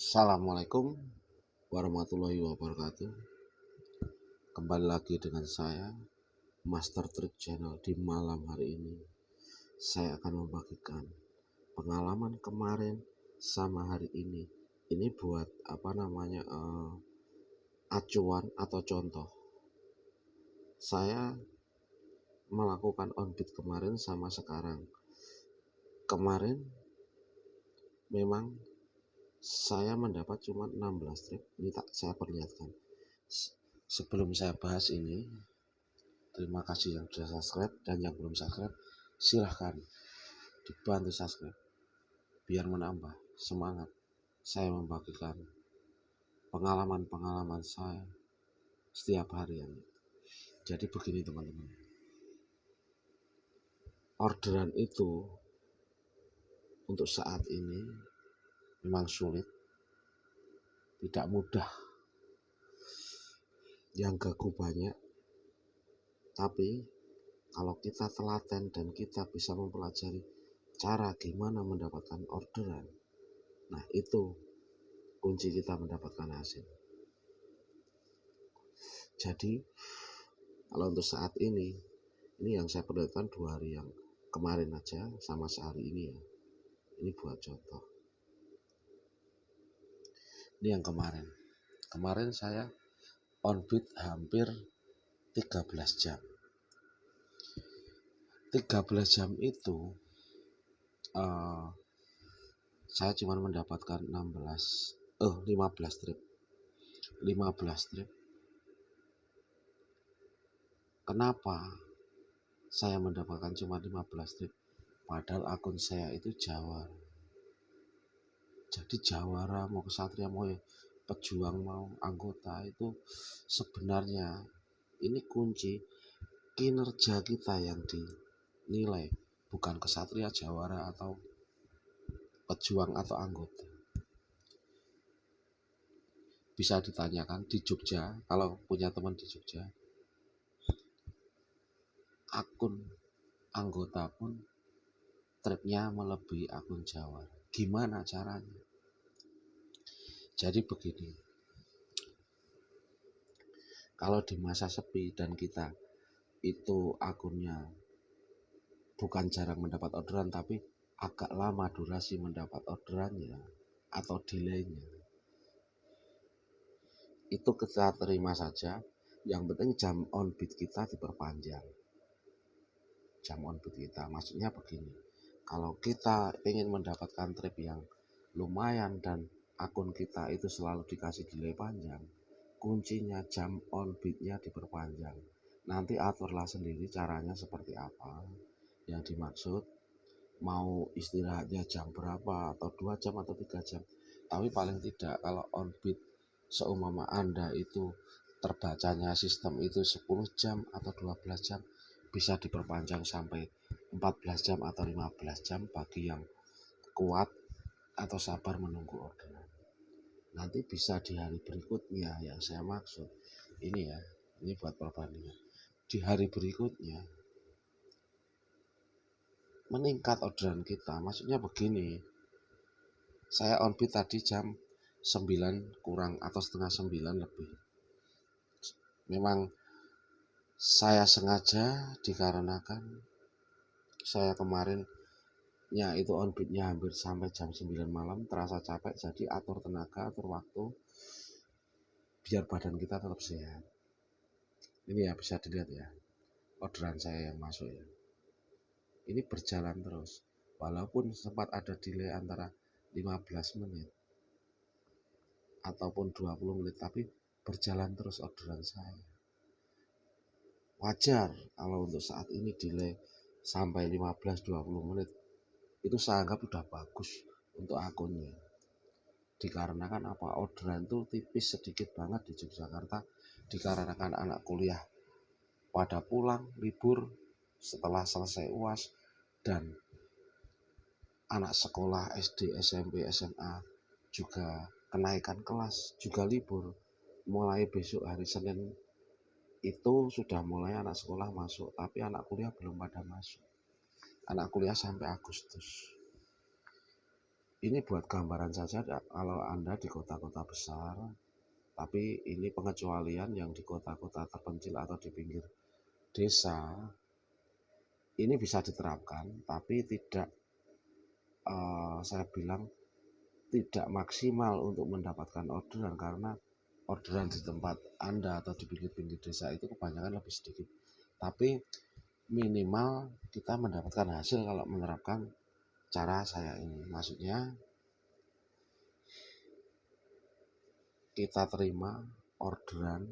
Assalamualaikum warahmatullahi wabarakatuh. Kembali lagi dengan saya, Master Trick Channel. Di malam hari ini saya akan membagikan pengalaman kemarin sama hari ini. Ini buat acuan atau contoh. Saya melakukan on-beat kemarin sama sekarang. Kemarin memang saya mendapat cuma 16 trip. Ini tak saya perlihatkan. Sebelum saya bahas ini, terima kasih yang sudah subscribe, dan yang belum subscribe silahkan dibantu subscribe biar menambah semangat saya membagikan pengalaman-pengalaman saya setiap harian. Jadi begini teman-teman, orderan itu untuk saat ini memang sulit, tidak mudah, yang gagu banyak. Tapi kalau kita telaten dan kita bisa mempelajari cara gimana mendapatkan orderan, nah itu kunci kita mendapatkan hasil. Jadi kalau untuk saat ini yang saya perlihatkan 2 hari yang kemarin aja sama sehari ini ya. Ini buat contoh. Ini yang kemarin. Kemarin saya on beat hampir 13 jam. 13 jam itu saya cuma mendapatkan 15 trip. 15 trip. Kenapa saya mendapatkan cuma 15 trip? Padahal akun saya itu Jawara. Jadi Jawara mau kesatria mau pejuang mau anggota itu sebenarnya ini kunci kinerja kita yang dinilai, bukan kesatria, Jawara atau pejuang atau anggota. Bisa ditanyakan di Jogja, kalau punya teman di Jogja, akun anggota pun tripnya melebihi akun Jawara. Gimana caranya? Jadi begini, kalau di masa sepi dan kita itu akunnya bukan jarang mendapat orderan, tapi agak lama durasi mendapat orderannya atau delaynya, itu kita terima saja. Yang penting jam on beat kita diperpanjang. Jam on beat kita maksudnya begini, kalau kita ingin mendapatkan trip yang lumayan dan akun kita itu selalu dikasih delay panjang, kuncinya jam on beatnya diperpanjang. Nanti aturlah sendiri caranya seperti apa yang dimaksud, mau istirahatnya jam berapa, atau 2 jam atau 3 jam. Tapi paling tidak kalau on beat seumpama Anda itu terbacanya sistem itu 10 jam atau 12 jam, bisa diperpanjang sampai 14 jam atau 15 jam bagi yang kuat atau sabar menunggu orderan. Nanti bisa di hari berikutnya yang saya maksud ini ya, ini buat perbandingan. Di hari berikutnya meningkat orderan kita. Maksudnya begini, saya on beat tadi jam 9 kurang atau setengah 9 lebih. Memang saya sengaja, dikarenakan saya kemarin itu on beatnya hampir sampai jam 9 malam, terasa capek, jadi atur tenaga, atur waktu biar badan kita tetap sehat. Ini ya bisa dilihat ya, orderan saya yang masuk ya. Ini berjalan terus, walaupun sempat ada delay antara 15 menit ataupun 20 menit, tapi berjalan terus orderan saya. Wajar kalau untuk saat ini delay sampai 15-20 menit, itu saya anggap udah bagus untuk akunnya. Dikarenakan apa? Orderan itu tipis sedikit banget di Yogyakarta, dikarenakan anak kuliah pada pulang libur setelah selesai UAS, dan anak sekolah SD, SMP, SMA juga kenaikan kelas juga libur. Mulai besok hari Senin itu sudah mulai anak sekolah masuk, tapi anak kuliah belum pada masuk. Anak kuliah sampai Agustus. Ini buat gambaran saja kalau Anda di kota-kota besar, tapi ini pengecualian yang di kota-kota terpencil atau di pinggir desa, ini bisa diterapkan, tapi tidak, saya bilang tidak maksimal untuk mendapatkan orderan, karena orderan di tempat Anda atau di pinggir-pinggir desa itu kebanyakan lebih sedikit. Tapi minimal kita mendapatkan hasil kalau menerapkan cara saya ini. Maksudnya kita terima orderan,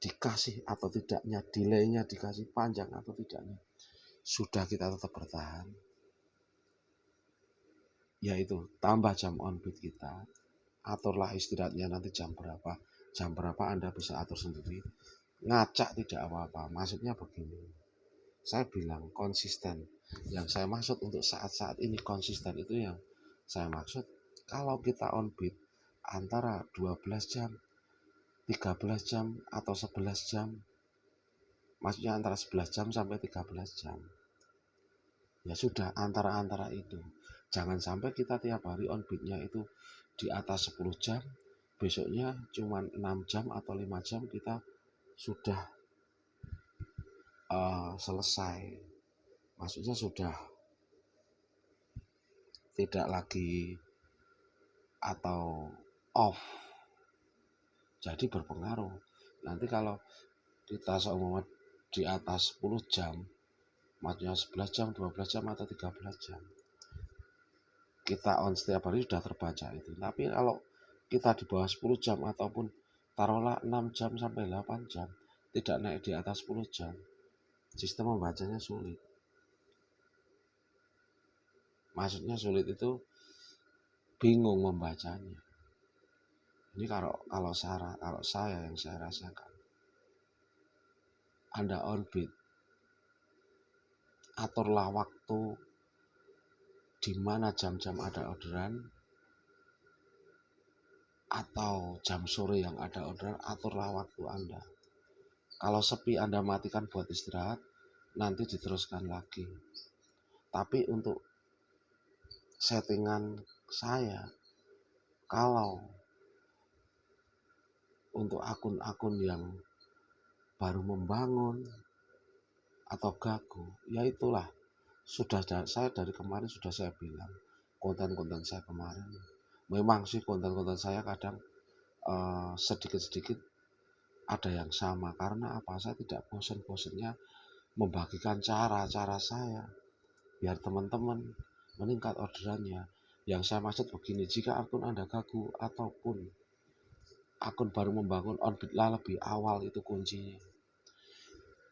dikasih atau tidaknya, delaynya dikasih panjang atau tidaknya, sudah kita tetap bertahan, yaitu tambah jam on beat kita, aturlah istirahatnya nanti jam berapa Anda bisa atur sendiri, ngacak tidak apa-apa. Maksudnya begini, saya bilang konsisten, yang saya maksud untuk saat-saat ini konsisten itu yang saya maksud, kalau kita on beat antara 12 jam, 13 jam, atau 11 jam, maksudnya antara 11 jam sampai 13 jam, ya sudah antara-antara itu. Jangan sampai kita tiap hari on beatnya itu di atas 10 jam, besoknya cuma 6 jam atau 5 jam kita sudah selesai. Maksudnya sudah tidak lagi atau off. Jadi berpengaruh. Nanti kalau kita seumpama di atas 10 jam, maksudnya 11 jam, 12 jam, atau 13 jam, kita on setiap hari sudah terbaca itu. Tapi kalau kita di bawah 10 jam ataupun taruhlah 6 jam sampai 8 jam, tidak naik di atas 10 jam, sistem membacanya sulit. Maksudnya sulit itu bingung membacanya. Ini kalau saya yang saya rasakan, Anda on beat, aturlah waktu di mana jam-jam ada orderan, atau jam sore yang ada orderan, aturlah waktu Anda. Kalau sepi Anda matikan buat istirahat, nanti diteruskan lagi. Tapi untuk settingan saya, kalau untuk akun-akun yang baru membangun atau gagu, ya itulah, saya dari kemarin sudah saya bilang, konten-konten saya kemarin, memang sih konten-konten saya kadang sedikit-sedikit ada yang sama. Karena apa? Saya tidak bosan-bosannya membagikan cara-cara saya biar teman-teman meningkat orderannya. Yang saya maksud begini, jika akun Anda gagu ataupun akun baru membangun, on beat lah lebih awal, itu kuncinya.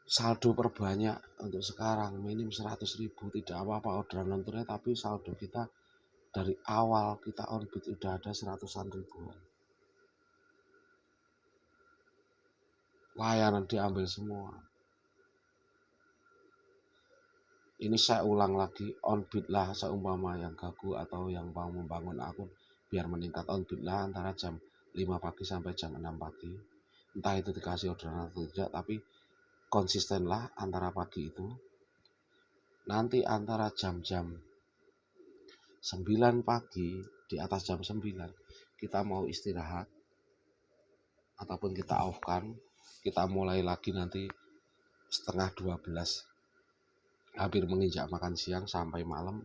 Saldo perbanyak untuk sekarang, minim 100.000, tidak apa-apa orderan nontonnya, tapi saldo kita dari awal kita on beat udah ada 100-an ribuan. Layanan diambil semua. Ini saya ulang lagi, on beat lah seumpama yang gagu atau yang mau membangun akun, biar meningkat, on beat lah antara jam 5 pagi sampai jam 6 pagi. Entah itu dikasih orderan atau tidak, tapi konsistenlah antara pagi itu. Nanti antara jam-jam 9 pagi, di atas jam 9, kita mau istirahat ataupun kita off-kan, kita mulai lagi nanti setengah 12, hampir menginjak makan siang sampai malam,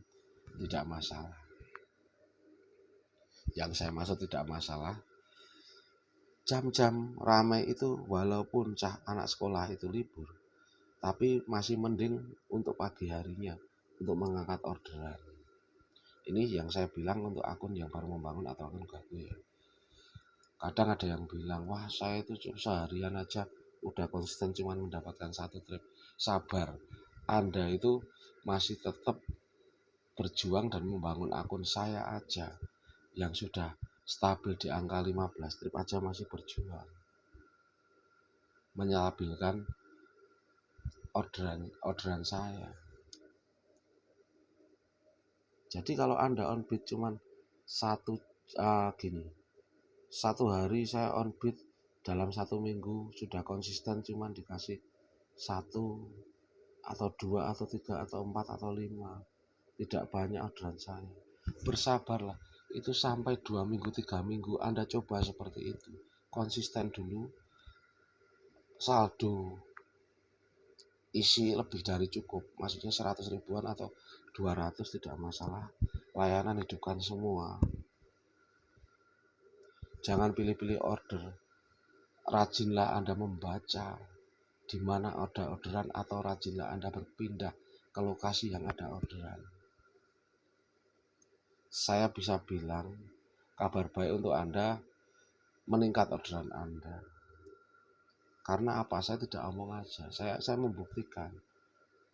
tidak masalah. Yang saya maksud tidak masalah, jam-jam ramai itu walaupun anak sekolah itu libur, tapi masih mending untuk pagi harinya, untuk mengangkat orderan. Ini yang saya bilang untuk akun yang baru membangun atau akun gagu ya. Kadang ada yang bilang, wah saya itu seharian aja udah konsisten cuma mendapatkan 1 trip. Sabar, Anda itu masih tetap berjuang dan membangun akun. Saya aja yang sudah stabil di angka 15 trip aja masih berjuang menyalabilkan orderan saya. Jadi kalau Anda on beat cuman satu hari saya on beat dalam 1 minggu sudah konsisten cuman dikasih 1 atau 2 atau 3 atau 4 atau 5, tidak banyak orderan saya. Bersabarlah, itu sampai 2 minggu 3 minggu Anda coba seperti itu, konsisten dulu, saldo isi lebih dari cukup, maksudnya 100 ribuan atau 200 tidak masalah, layanan hidupkan semua. Jangan pilih-pilih order, rajinlah Anda membaca di mana ada orderan, atau rajinlah Anda berpindah ke lokasi yang ada orderan. Saya bisa bilang kabar baik untuk Anda, meningkat orderan Anda. Karena apa? Saya tidak omong aja, saya membuktikan.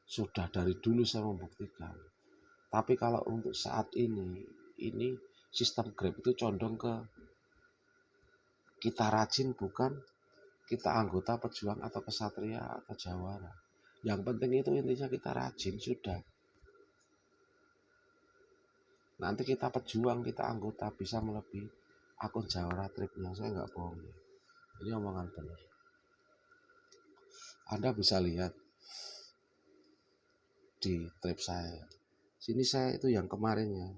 Sudah dari dulu saya membuktikan. Tapi kalau untuk saat ini sistem Grab itu condong ke kita rajin, bukan kita anggota pejuang atau kesatria atau jawara. Yang penting itu intinya kita rajin sudah. Nanti kita pejuang, kita anggota bisa melebihi akun jawara tripnya. Saya nggak bohong. Ini omongan benar. Anda bisa lihat di trip saya. Sini saya itu yang kemarinnya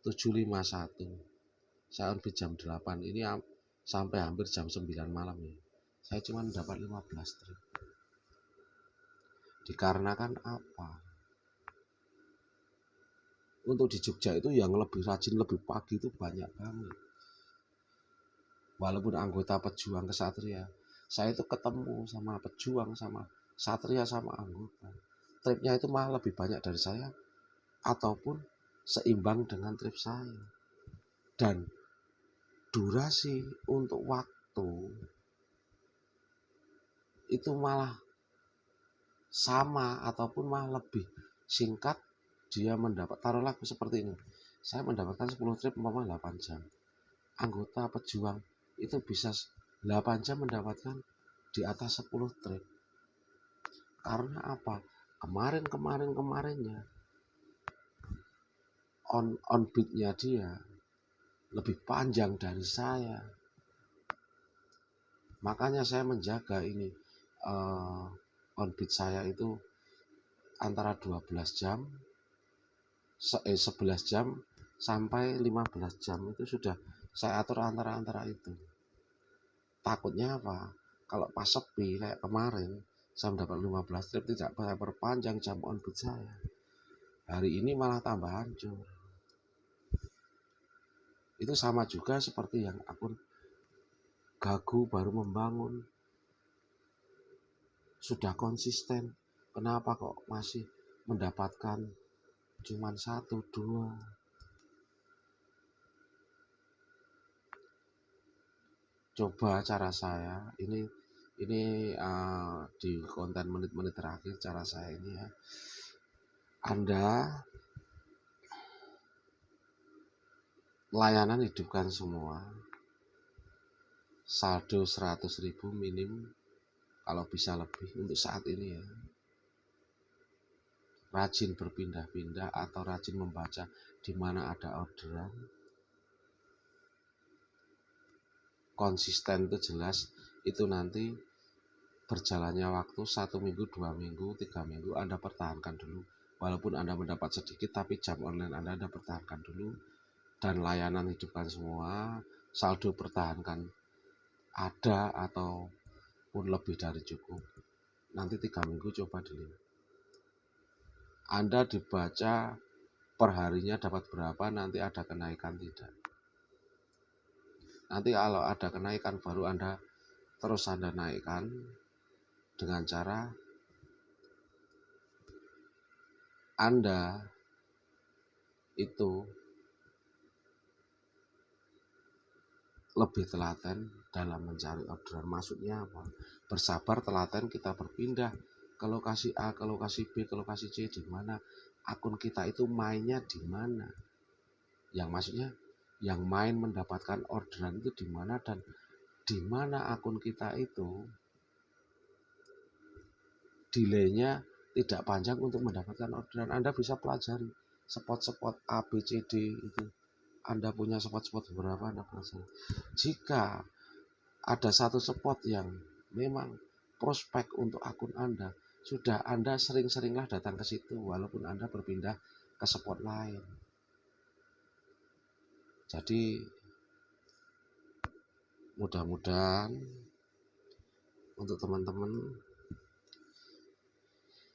751. Saya on jam 8. Ini sampai hampir jam 9 malam ya. Saya cuma dapat 15 trip. Dikarenakan apa? Untuk di Jogja itu yang lebih rajin, lebih pagi itu banyak banget. Walaupun anggota pejuang kesatria, saya itu ketemu sama pejuang, sama satria, sama anggota. Tripnya itu malah lebih banyak dari saya, ataupun seimbang dengan trip saya. Dan durasi untuk waktu itu malah sama, ataupun malah lebih singkat. Dia mendapat, taruhlah seperti ini, saya mendapatkan 10 trip umpama 8 jam. Anggota pejuang itu bisa 8 jam mendapatkan di atas 10 trip. Karena apa? Kemarinnya on beatnya dia lebih panjang dari saya. Makanya saya menjaga ini on beat saya itu antara 12 jam 11 jam sampai 15 jam itu sudah saya atur antara itu. Takutnya apa? Kalau pas sepi kayak kemarin saya mendapat 15 trip, tidak saya perpanjang jam on beat saya. Hari ini malah tambah hancur. Itu sama juga seperti yang akun Gagu baru membangun, sudah konsisten. Kenapa kok masih mendapatkan cuman 1, 2? Coba cara saya ini di konten menit-menit terakhir, cara saya ini ya. Anda layanan hidupkan semua, saldo 100 ribu minim, kalau bisa lebih untuk saat ini ya. Rajin berpindah-pindah atau rajin membaca di mana ada orderan. Konsisten itu jelas, itu nanti berjalannya waktu 1 minggu, 2 minggu, 3 minggu Anda pertahankan dulu. Walaupun Anda mendapat sedikit, tapi jam online Anda pertahankan dulu. Dan layanan hidupkan semua, saldo pertahankan ada ataupun lebih dari cukup. Nanti 3 minggu coba dulu. Anda dibaca perharinya dapat berapa, nanti ada kenaikan tidak. Nanti kalau ada kenaikan baru Anda naikkan dengan cara Anda itu lebih telaten dalam mencari orderan. Maksudnya apa? Bersabar, telaten, kita berpindah ke lokasi A, ke lokasi B, ke lokasi C, di mana akun kita itu mainnya di mana. Yang maksudnya yang main mendapatkan orderan itu di mana, dan di mana akun kita itu delaynya tidak panjang untuk mendapatkan orderan. Anda bisa pelajari spot-spot A, B, C, D itu. Anda punya spot-spot beberapa, Anda pelajari. Jika ada satu spot yang memang prospek untuk akun Anda, sudah Anda sering-seringlah datang ke situ walaupun Anda berpindah ke spot lain. Jadi mudah-mudahan untuk teman-teman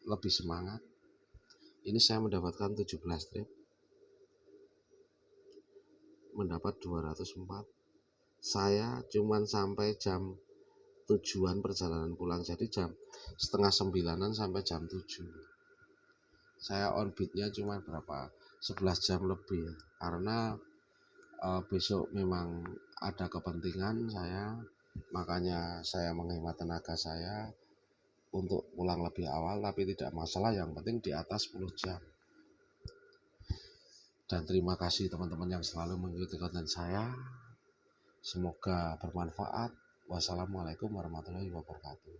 lebih semangat. Ini saya mendapatkan 17 trip, mendapat 204. Saya cuman sampai jam tujuan perjalanan pulang, jadi jam setengah 9-an sampai jam 7. Saya on beatnya cuma berapa, 11 jam lebih ya, karena besok memang ada kepentingan saya, makanya saya menghemat tenaga saya untuk pulang lebih awal, tapi tidak masalah, yang penting di atas 10 jam. Dan terima kasih teman-teman yang selalu mengikuti konten saya, semoga bermanfaat. Wassalamualaikum warahmatullahi wabarakatuh.